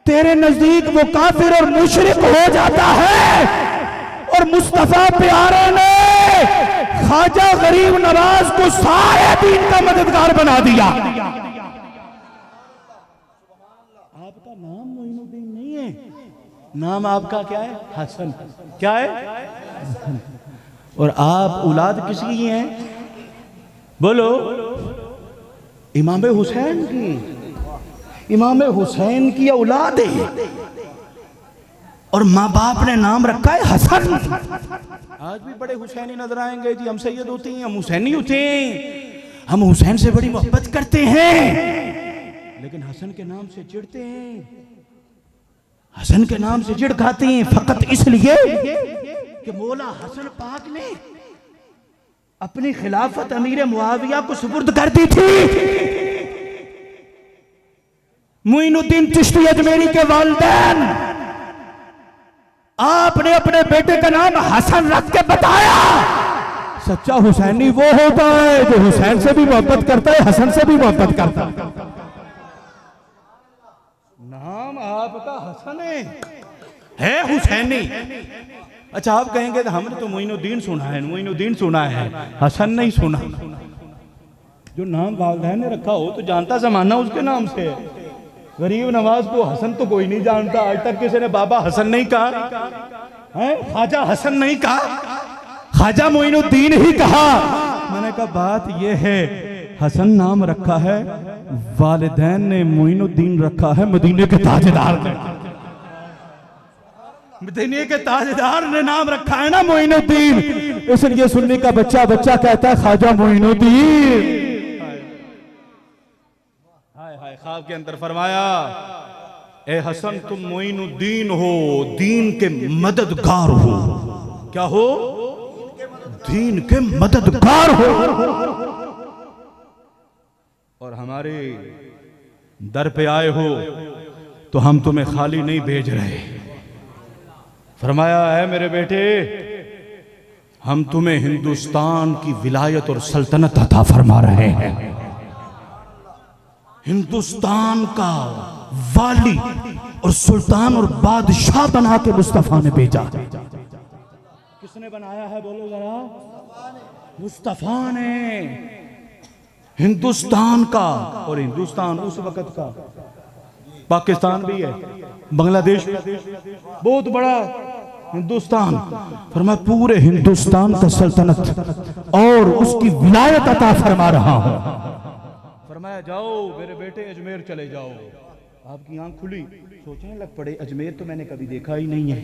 Speaker 3: तेरे नजदीक वो काफिर और मुशरिक हो जाता है। और मुस्तफा प्यारे ने ख्वाजा गरीब नवाज को सारे दीन का मददगार बना दिया। आपका नाम मोइनुद्दीन नहीं है, नाम आपका क्या है? हसन। क्या है? हसन। और आप औलाद किसकी हैं? बोलो। इमाम हुसैन की। इमाम हुसैन की औलाद है और माँ बाप ने नाम रखा है हसन। आज भी बड़े हुसैनी नजर आएंगे जी, हम सैयद होते हैं, हम हुसैनी होते हैं, हम हुसैन से बड़ी मोहब्बत करते हैं, लेकिन हसन के नाम से चिढ़ते हैं, हसन के नाम से चिढ़ खाते हैं, फकत इसलिए कि मौला हसन पाक ने अपनी खिलाफत अमीर मुआविया को सुपुर्द कर दी थी। मुईनुद्दीन चिश्ती अजमेरी के वालिदैन, आपने अपने बेटे का नाम हसन रख के बताया। सच्चा हुसैनी वो होता है जो हुसैन से भी मोहब्बत करता है, हसन से भी मोहब्बत करता है। नाम आपका हसन है हुसैनी। अच्छा आप कहेंगे हमने तो मोइनुद्दीन सुना है, मोइनुद्दीन सुना है, हसन नहीं सुना। जो नाम वालिदैन ने रखा हो तो जानता जमाना उसके नाम से। गरीब नवाज को हसन तो कोई नहीं जानता, आज तक किसी ने बाबा हसन नहीं कहा है, ख्वाजा हसन नहीं कहा, ख्वाजा मोइनुद्दीन ही कहा। मैंने कहा बात यह है हसन नाम रखा है, वालिदैन ने मोइनुद्दीन रखा है, मदीने के ताजदार ने, मदीने के ताजदार ने नाम रखा है ना मोइनुद्दीन। इसलिए सुन्नी का बच्चा बच्चा कहता है ख्वाजा मोइनुद्दीन। ख्वाब के अंदर फरमाया ए हसन तुम मोइनुद्दीन हो, दीन के मददगार हो। क्या हो? दीन के मददगार हो। और हमारे दर पे आए हो तो हम तुम्हें खाली नहीं भेज रहे, फरमाया है मेरे बेटे, हम तुम्हें हिंदुस्तान की विलायत और सल्तनत अता फरमा रहे हैं। हिंदुस्तान का वाली और सुल्तान और बादशाह बना के मुस्तफा ने भेजा। किसने बनाया है बोलो जरा? मुस्तफा ने। हिंदुस्तान का, और हिंदुस्तान उस वक्त का पाकिस्तान भी है, बांग्लादेश बहुत बड़ा हिंदुस्तान, फरमाया पूरे हिंदुस्तान का सल्तनत और उसकी विलायत अता फरमा रहा हूं। फरमाया जाओ मेरे बेटे अजमेर चले जाओ। आपकी आंख खुली, सोचने लग पड़े अजमेर तो मैंने कभी देखा ही नहीं है,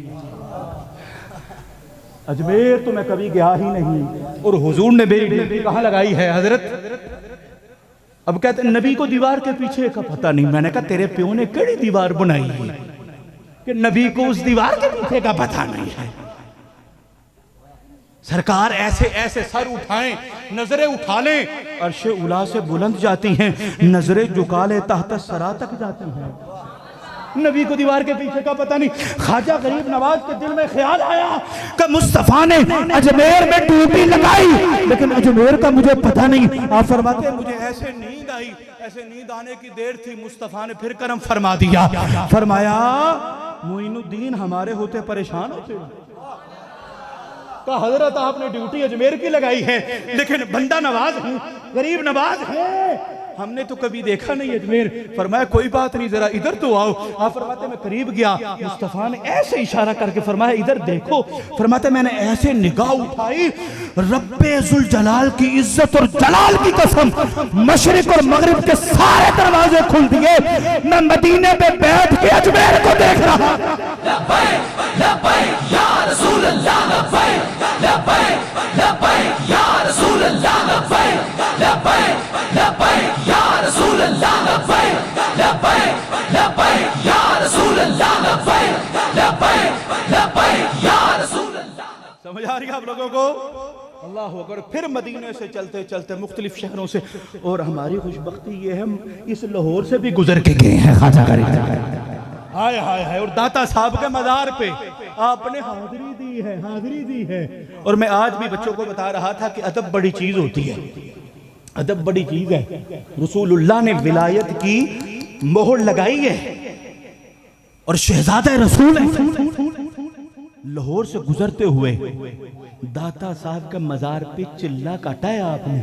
Speaker 3: अजमेर तो मैं कभी गया ही नहीं, और हुजूर ने मेरी ड्यूटी कहां लगाई है हजरत? अब कहते नबी को दीवार के पीछे का पता नहीं। मैंने कहा तेरे प्यो ने केड़ी दीवार बनाई है कि नबी को उस दीवार के पीछे का पता नहीं है। सरकार ऐसे ऐसे सर उठाएं, नजरें उठा लें, अर्शे उला से बुलंद जाती हैं, नजरें झुका ले तहत सरा तक जाती हैं। नबी को दीवार के पीछे का पता नहीं। ख्वाजा गरीब नवाज के दिल में ख्याल आया कि मुस्तफा ने अजमेर में ड्यूटी लगाई, लेकिन अजमेर का मुझे पता नहीं। आप फरमाते मुझे ऐसे नींद आई, ऐसे नींद आने की देर थी, मुस्तफा ने फिर करम फरमा दिया। फरमाया मोइनुद्दीन हमारे होते परेशान होते, कहा हजरत आपने ड्यूटी अजमेर की लगाई है, लेकिन बंदा नवाज हूं, गरीब नवाज है, हमने तो कभी देखा नहीं अजमेर। फरमाया कोई बात नहीं, जरा इधर तो आओ। आप फरमाते मैं करीब गया, मुस्तफा ने ऐसे इशारा करके फरमाया इधर देखो। फरमाते मैंने ऐसे निगाह उठाई, रब्बे जुल जलाल की इज्जत और जलाल की कसम, मशरिक और मगरिब के सारे दरवाजे खुल दिए, मैं मदीने में बैठ के अजमेर को देख रहा। लब्बैक लब्बैक या रसूल अल्लाह, लब्बैक लब्बैक लब्बैक या रसूल अल्लाह, लब्बैक लब्बैक लब्बैक या रसूल अल्लाह, लब्बैक लब्बैक लब्बैक या रसूल अल्लाह, लब्बैक लब्बैक लब्बैक या रसूल अल्लाह। समझ आ रही है आप लोगों को? अल्लाह अकबर। फिर मदीने से चलते चलते मुख्तलिफ शहरों से, और हमारी खुशबख्ती ये है इस लाहौर से भी गुजर के गए हैं ख्वाजा गरीब। हाय हाय हाय। और दाता साहब के मज़ार पे आपने हाजिरी दी है, हाजिरी दी है। और मैं आज भी बच्चों को बता रहा था कि अदब बड़ी चीज होती है, अदब बड़ी चीज है। रसूलुल्लाह ने विलायत की मोहर लगाई है और शहजादा रसूल है। लाहौर से गुजरते हुए दाता साहब के मजार पे चिल्ला काटा है आपने।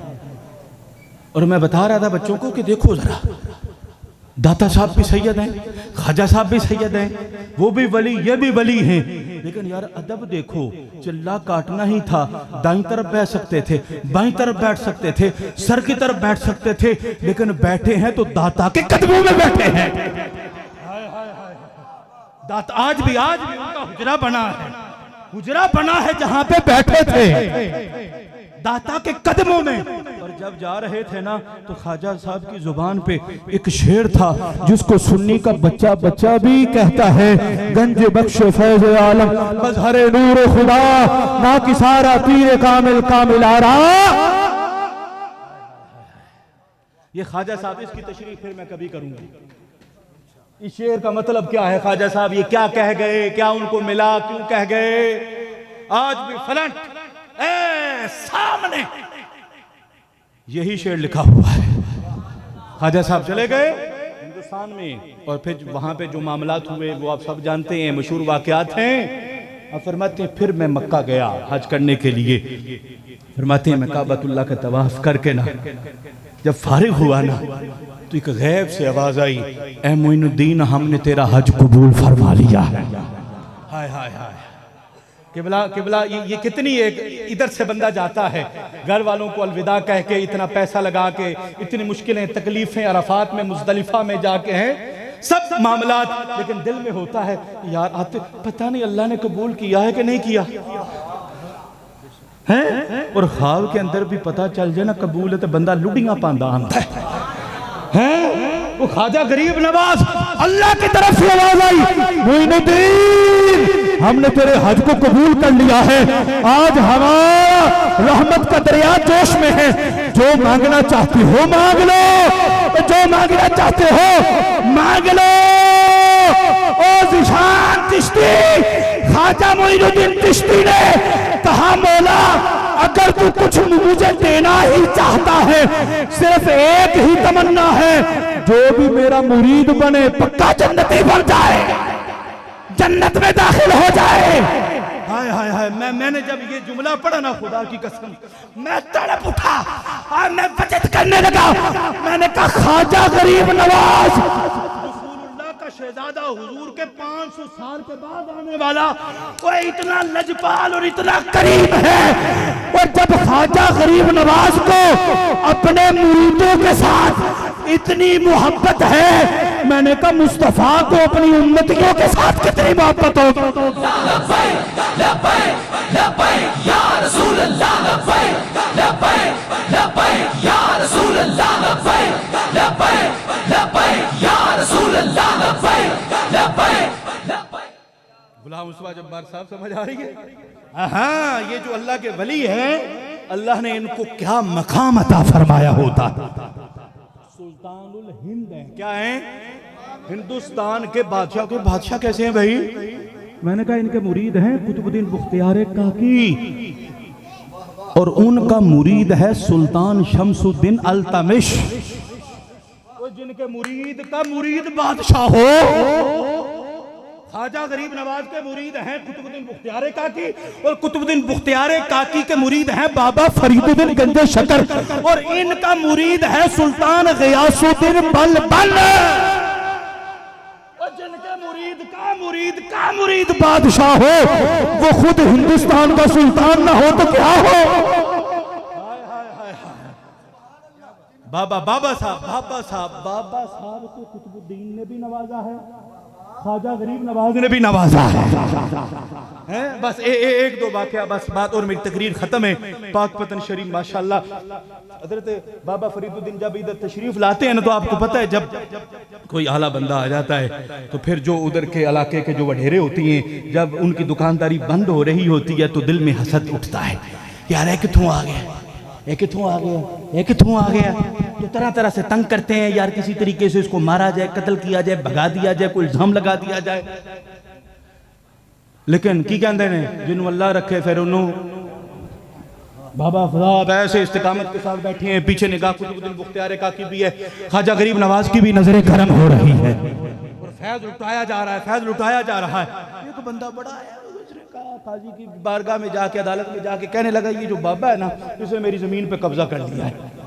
Speaker 3: और मैं बता रहा था बच्चों को कि देखो जरा, दाता साहब भी सैयद हैं, ख्वाजा साहब भी सैयद हैं, वो भी वली, ये भी वली हैं, लेकिन यार अदब देखो, चिल्ला काटना ही था। दाईं तरफ बैठ सकते थे, बाईं तरफ बैठ सकते थे, सर की तरफ बैठ सकते थे, लेकिन बैठे हैं तो दाता के कदमों में बैठे हैं। दाता आज भी उनका हुजरा बना है, हुजरा बना है जहां पे बैठे थे दाता के कदमों में। और जब जा रहे थे ना तो ख्वाजा साहब की जुबान पे एक शेर था जिसको सुन्नी का बच्चा बच्चा भी कहता है, गंज बख्श फैज आलम मजहर नूर खुदा ना किसारा पीर कामिल कामिलारा। ये ख्वाजा साहब, इसकी तशरीह फिर मैं कभी करूंगा। इस शेर का मतलब क्या है, ख्वाजा साहब ये क्या कह गए, क्या उनको मिला, क्यों कह गए, आज भी फलंट सामने यही शेर लिखा हुआ है। ख्वाजा साहब चले गए हिंदुस्तान में, और फिर वहां पे जो मामलात हुए वो आप सब जानते हैं, मशहूर वाकयात हैं। अब फरमाते हैं फिर मैं मक्का गया हज करने के लिए। फरमाते हैं मैं काबतुल्लाह का तवाफ करके ना जब फारिग हुआ ना तो एक गैब से आवाज आई, ए मोइनुद्दीन हमने तेरा हज कबूल फरमा लिया। हाय हाय हाय। किबला किबला ये कितनी एक, इधर से बंदा जाता है घर वालों को अलविदा कह के, इतना पैसा लगा के, इतनी मुश्किलें तकलीफें अरफात में मुजदलिफा में जाके हैं सब मामलात, लेकिन दिल में होता है यार आते पता नहीं अल्लाह ने कबूल किया है कि नहीं किया है। और ख्वाब के अंदर भी पता चल जाए ना कबूल है तो बंदा लुडियां पांदा आता है। वो ख्वाजा गरीब नवाज अल्लाह की तरफ से आवाज आई, मोइनुद्दीन हमने तेरे हज को कबूल कर लिया है, आज हमारा रहमत का दरिया जोश में है, जो मांगना चाहते हो मांग लो, जो मांगना चाहते हो मांग लो। ओ ज़िशान चिश्ती ख्वाजा मोइनुद्दीन चिश्ती ने कहा, मौला अगर तू कुछ मुझे देना ही चाहता है, सिर्फ एक ही तमन्ना है, जो भी मेरा मुरीद बने पक्का जन्नती बन जाए, जन्नत में दाखिल हो जाए। हाय हाय हाय, मैंने जब ये जुमला पढ़ा ना, खुदा की कसम मैं तड़प उठा और मैं बचत करने लगा। मैंने कहा, ख्वाजा गरीब नवाज रसूलुल्लाह का शहजादा, हुजूर के 500 साल के बाद आने वाला, वो इतना लजपाल और इतना करीम है। और जब ख्वाजा गरीब नवाज को अपने मुरीदों के साथ इतनी मोहब्बत है, मैंने कहा मुस्तफा को अपनी उम्मतियों के साथ कितनी मोहब्बत होगी। गुलाम मुस्तफा जब्बार साहब समझ आ रही है? हाँ, ये जो अल्लाह के वली हैं, अल्लाह ने इनको क्या मकाम अता फरमाया होता। सुल्तानुल हिंद है, क्या है? हिंदुस्तान के बादशाह। के बादशाह कैसे हैं भाई? मैंने कहा इनके मुरीद हैं कुतुबुद्दीन बुख्तियार काकी, और उनका मुरीद है सुल्तान शमसुद्दीन अल्तमिश। वो जिनके मुरीद का मुरीद बादशाह हो, ख्वाजा गरीब नवाज के मुरीद हैं कुतुबुद्दीन बुख्तियार काकी, और कुतुबुद्दीन बुख्तियार काकी के मुरीद हैं बाबा फरीदुद्दीन गंजे शकर, और इनका मुरीद है सुल्तान गियासुद्दीन बलबल। और जिनके मुरीद का मुरीद बादशाह हो, वो खुद हिंदुस्तान का सुल्तान ना हो तो क्या हो। बाबा साहब को कुतुबुद्दीन ने भी नवाजा है, ख्वाजा गरीब नवाज ने भी नवाजा है। बस एक दो वाकया, बस बात और मेरी तकरीर खत्म है। पाक पतन शरीफ माशाल्लाह, हजरत बाबा फरीदुद्दीन जब इधर तशरीफ लाते हैं ना, तो आपको पता है जब कोई आला बंदा आ जाता है तो फिर जो उधर के इलाके के जो वडेरे होती हैं, जब उनकी दुकानदारी बंद हो रही होती है तो दिल में हसद उठता है, यार कित्थों आ गया, ये कित्थों आ गया। तो तरह तरह से तंग करते हैं, यार किसी तरीके से इसको मारा जाए, कत्ल किया जाए, भगा दिया जाए, कोई इल्जाम लगा दिया जाए। लेकिन की कहते हैं, जिन्हों अल्लाह रखे फिर उन्होंने बाबा साहब ऐसे इस्तिकामत के साथ बैठे हैं, पीछे निगाह कुतुबुद्दीन बुख्तियार काकी भी है, ख्वाजा गरीब नवाज की भी नजरें करम हो रही है, और फैज लुटाया जा रहा है। ये तो बंदा बड़ा है, काजी की बारगाह में जाके, अदालत में जाके कहने लगा, ये जो बाबा है ना, इसने मेरी जमीन पे कब्जा कर लिया है।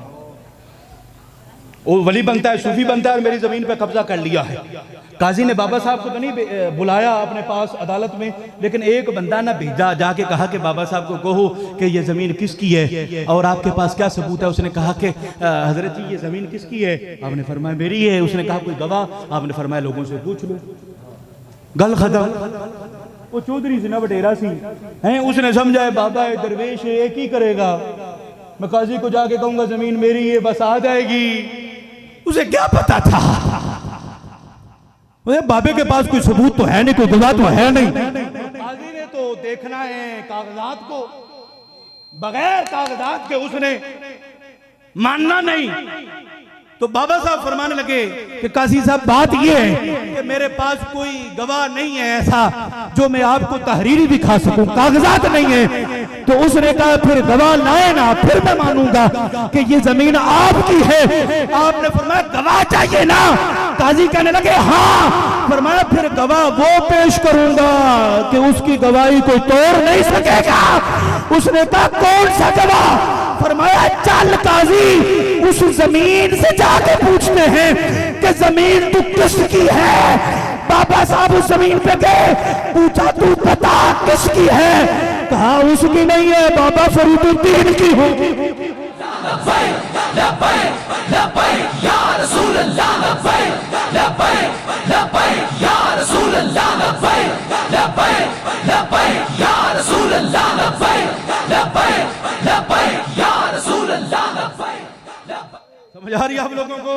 Speaker 3: वो वली बनता है, सूफी बनता है, और मेरी जमीन पे कब्जा कर लिया है। काजी ने बाबा साहब को तो नहीं बुलाया अपने पास अदालत में, लेकिन एक बंदा ना भेजा, जाके कहा कि बाबा साहब को कहो कि ये जमीन किसकी है और आपके पास क्या सबूत है। उसने कहा कि हजरत जी ये जमीन किसकी है? आपने फरमाया मेरी है। उसने कहा कोई गवाह? आपने फरमाया लोगों से पूछ लो। गल खत्म। वो चौधरी से ना बटेरा सी हैं, उसने समझा है बाबा है, दरवेश है, एक ही करेगा, मैं काजी को जाके कहूंगा जमीन मेरी है, बस आ जाएगी। उसे क्या पता था, बाबे के पास कोई सबूत तो है नहीं, कोई गवाह तो है नहीं। काजी ने तो देखना है कागजात को, बगैर कागजात के उसने मानना नहीं। तो बाबा साहब फरमाने लगे कि काजी साहब बात ये है कि मेरे पास कोई गवाह नहीं है ऐसा जो मैं आपको तहरीरी दिखा सकूं, कागजात नहीं है। तो उसने कहा फिर गवाह लाए ना, फिर मैं मानूंगा कि ये जमीन आपकी है। आपने फरमाया गवाह चाहिए ना? काजी कहने लगे हाँ। फरमाया फिर गवाह वो पेश करूंगा कि उसकी गवाही कोई तोड़ नहीं सकेगा। उसने कहा कौन सा गवाह? फरमाया चल काजी उस जमीन से जाके पूछते हैं कि जमीन तू किसकी है। बाबा साहब उस जमीन पे गए, पूछा तू बता किसकी है? कहा उसकी नहीं है, बाबा फरीदुद्दीन की होगी। समझ आ रही है आप लोगों को?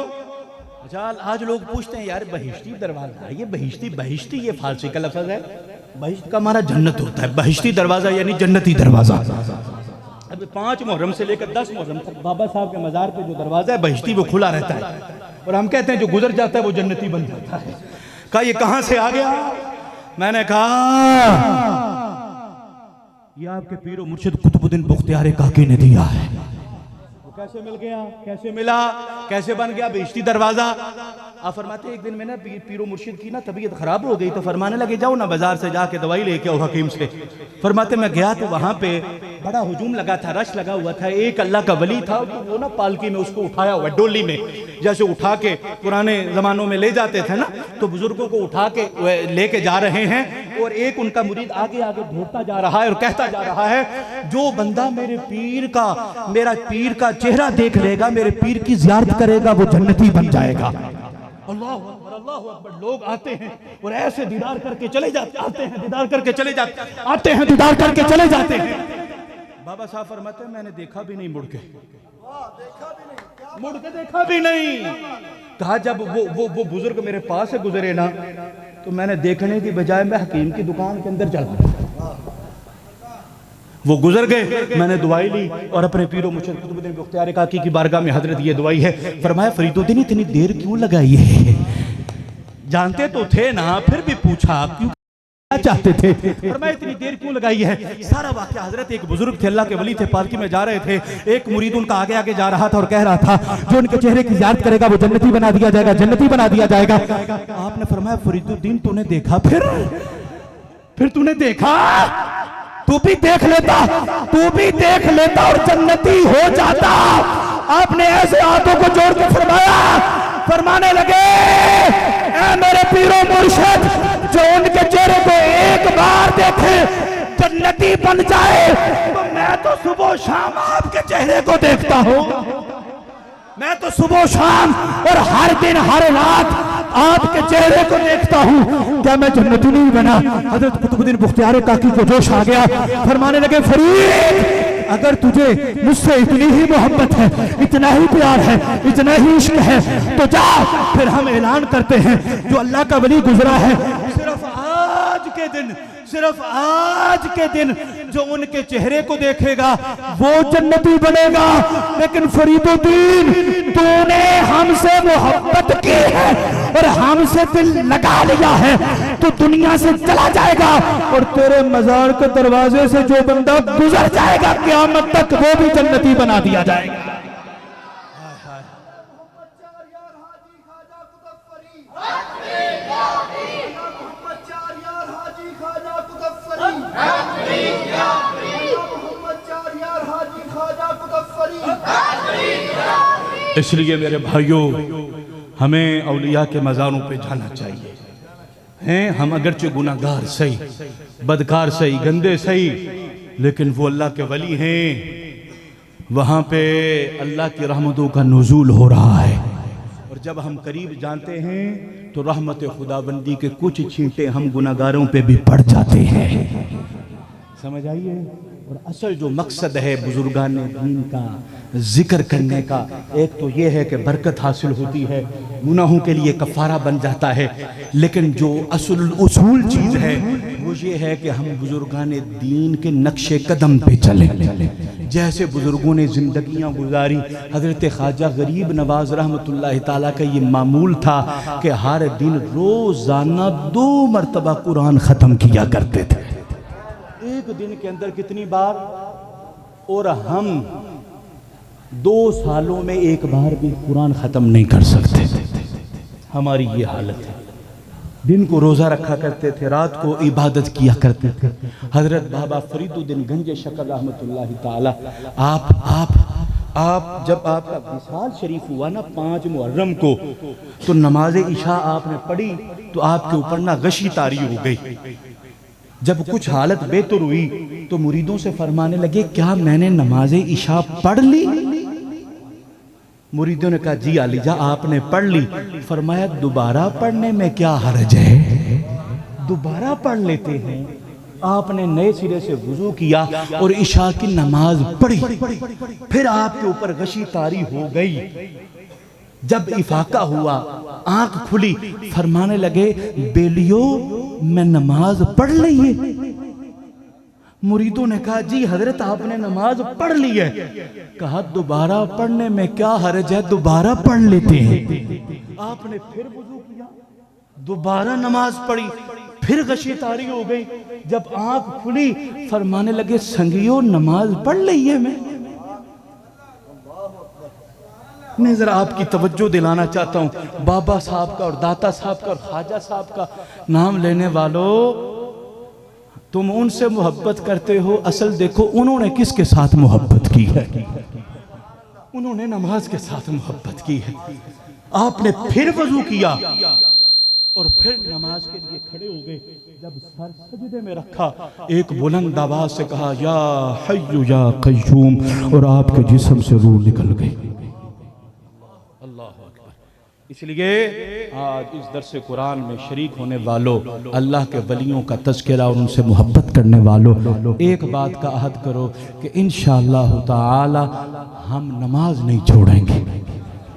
Speaker 3: अच्छा आज लोग पूछते हैं यार बहिश्ती दरवाजा, ये बहिश्ती ये फारसी का लफ्ज है। बहिश्त का हमारा जन्नत होता है, बहिश्ती दरवाजा यानी जन्नती दरवाजा। अब 5 मुहर्रम से लेकर 10 मुहर्रम तक बाबा साहब के मजार पे जो दरवाजा है बहिश्ती वो खुला रहता है, और हम कहते हैं जो गुजर जाता है वो जन्नती बन जाता है। कहा ये कहां से आ गया? मैंने कहा ये आपके पीरो मुर्शिद कुतुबुद्दीन बुख्तियार काकी ने दिया है। वो कैसे मिल गया, कैसे मिला, कैसे बन गया बेइज्जती दरवाजा। आप फरमाते एक दिन में ना पीरो मुर्शिद की ना तबीयत खराब हो गई, तो फरमाने लगे जाओ ना बाजार से जाके दवाई लेके आओ हकीम से। फरमाते मैं गया तो वहां पे बड़ा हुजूम लगा था, रश लगा हुआ था। एक अल्लाह का वली था, तो वो ना पालकी में उसको उठाया हुआ, डोली में जैसे उठा के पुराने जमानों में ले जाते थे ना, तो बुजुर्गों को उठा के लेके जा रहे हैं। और एक उनका मुरीद आगे आगे ढोता जा रहा है और कहता जा रहा है, जो बंदा मेरा पीर का चेहरा देख लेगा, मेरे पीर की ज़ियारत करेगा, वो जन्नती बन जाएगा। अल्लाह अकबर, अल्लाह अकबर। लोग आते हैं और ऐसे दीदार करके चले जाते, आते हैं दीदार करके चले जाते, आते हैं दीदार करके चले जाते हैं। बाबा साहब फरमाते हैं मैंने देखा भी नहीं मुड़ के, मुड़ के देखा भी नहीं। कहा जब वो बुजुर्ग मेरे पास से गुजरे ना, तो मैंने देखने की बजाय मैं हकीम की दुकान के अंदर चला गया। वो गुजर गए, मैंने दवाई ली और अपने पीरो मुर्शिद कुतुबुद्दीन बुख्तियार काकी की बारगाह में हजरत ये दवाई है। फरमाया फरीदुद्दीन इतनी देर क्यों लगाई है? जानते तो थे ना, फिर भी पूछा क्यों चाहते थे? फरमाया इतनी देर क्यों लगाई है? सारा वाकया हजरत एक बुजुर्ग थे, अल्लाह के वली थे, पालकी में जा रहे थे। एक मुरीद उनका आगे आगे जा रहा था और कह रहा था, जो उनके चेहरे की ज़ियारत करेगा वो जन्नती बना दिया जाएगा, जन्नती बना दिया जाएगा। आपने फरमाया फरीदुद्दीन तूने देखा? फिर तूने देखा? तू भी देख लेता, तू भी देख लेता और जन्नती हो जाता। आपने ऐसे हाथों को जोड़ के फरमाया, फरमाने लगे, ऐ मेरे पीरो मुर्शिद, जो उनके चेहरे को एक बार देखे जन्नती बन जाए, तो मैं तो सुबह शाम आपके चेहरे को देखता हूँ। मैं तो सुबह शाम और हर दिन हर रात आपके चेहरे को देखता हूँ। क्या मैं जन्नती नहीं बना? हजरत कुतुबुद्दीन बुख्तियार काकी को जोश आ गया, फरमाने लगे, फरीद अगर तुझे मुझसे इतनी ही मोहब्बत है, इतना ही प्यार है, इतना ही इश्क है, तो जा फिर हम ऐलान करते हैं, जो अल्लाह का वली गुजरा है सिर्फ आज के दिन, सिर्फ आज के दिन जो उनके चेहरे को देखेगा वो जन्नती बनेगा। लेकिन फरीदुद्दीन तूने हमसे मोहब्बत की है और हमसे दिल लगा लिया है, तो दुनिया से चला जाएगा और तेरे मजार के दरवाजे से जो बंदा गुजर जाएगा क़यामत तक, वो भी जन्नती बना दिया जाएगा। इसलिए मेरे भाइयों, हमें औलिया के मज़ारों पे जाना चाहिए। हैं हम अगरचे गुनाहगार सही, बदकार सही, गंदे सही, लेकिन वो अल्लाह के वली हैं। वहाँ पे अल्लाह की रहमतों का नुज़ूल हो रहा है और जब हम करीब जानते हैं तो रहमत खुदाबंदी के कुछ छींटे हम गुनाहगारों पे भी पड़ जाते हैं। समझ आइए। और असल जो मकसद है बुजुर्गान दीन का जिक्र करने का, एक तो ये है कि बरकत हासिल होती है, गुनाहों के लिए कफ़ारा बन जाता है, लेकिन जो असल उसूल चीज़ है वो ये है कि हम बुजुर्गान दीन के नक्शे कदम पे चलें। जैसे बुजुर्गों ने ज़िंदगियाँ गुजारी, हज़रत ख्वाजा गरीब नवाज रहमतुल्लाह ताला का ये मामूल था कि हर दिन रोज़ाना 2 मरतबा कुरान ख़त्म किया करते थे। एक दिन के अंदर कितनी बार? और हम 2 सालों में एक बार भी कुरान ख़त्म नहीं कर सकते। हमारी ये हालत है। दिन को रोज़ा रखा करते थे, रात को इबादत किया करते थे। हज़रत बाबा फरीदुद्दीन गंज शक्ल रहमतुल्लाह ताला, आप जब आपका विसाल शरीफ हुआ ना 5 मुहर्रम को, तो नमाज इशा आपने पढ़ी तो आपके ऊपर ना गशी तारी हो गई। जब कुछ हालत बेहतर हुई तो मुरीदों से फरमाने लगे, क्या मैंने नमाज इशा पढ़ ली? मुरीदों ने कहा, जी आलीजा आपने पढ़ ली। फरमाया, दोबारा पढ़ने में क्या हर्ज है? दोबारा पढ़ लेते हैं। आपने नए सिरे से वुजू किया और इशा की नमाज पढ़ी, फिर आपके ऊपर गशी तारी हो गई। जब इफाका हुआ, आंख खुली, फरमाने लगे, बेलियो मैं नमाज पढ़ ली है। मुरीदों ने कहा, जी हजरत आपने नमाज पढ़ ली है। कहा, दोबारा पढ़ने में क्या हर्ज है, दोबारा पढ़ लेते हैं। आपने फिर वुजू किया, दोबारा नमाज पढ़ी, फिर गशी तारी हो गई। जब आंख खुली फरमाने लगे, संगियो नमाज पढ़ ली है मैं जरा आपकी तवज्जो दिलाना चाहता हूं। बाबा साहब का और दाता साहब का और ख्वाजा साहब का नाम लेने वालों, तुम उनसे मोहब्बत करते हो, असल देखो उन्होंने किसके साथ मोहब्बत की है। उन्होंने नमाज के साथ मोहब्बत की है। आपने फिर वजू किया और फिर नमाज के लिए खड़े हो गए। जब सर सजदे में रखा, एक बुलंद आवाज से कहा, या हय्यु या कय्यूम, और आपके जिस्म से रूह निकल गई। अल्लाह अकबर। इसलिए आज इस दर्स कुरान में शरीक होने वालों, अल्लाह के वलियों का तज़किरा और उनसे मोहब्बत करने वालों, एक बात का अहद करो कि इंशाअल्लाह ताला हम नमाज नहीं छोड़ेंगे।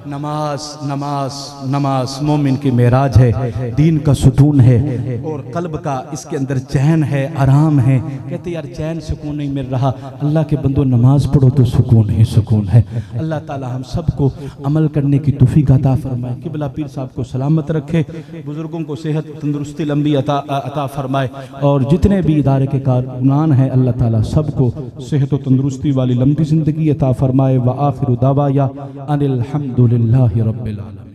Speaker 3: नमाज नमाज नमाज मोमिन की मेराज है, दीन का सुकून है और कल्ब का इसके अंदर चैन है, आराम है। कहते यार चैन सुकून नहीं मिल रहा, अल्लाह के बंदो नमाज पढ़ो तो सुकून ही सुकून है। अल्लाह ताला हम सबको अमल करने की तौफीक अता फरमाए। किबला पीर साहब को सलामत रखे, बुजुर्गों को सेहत तंदुरुस्ती लंबी अता फरमाए, और जितने भी इदारे के कारकुनान हैं अल्लाह ताला सबको सेहत व तंदुरुस्ती वाली लंबी ज़िंदगी अता फरमाए। व आखिरु दावाया अनिल हम्दुलिल्लाहि रब्बिल आलमीन।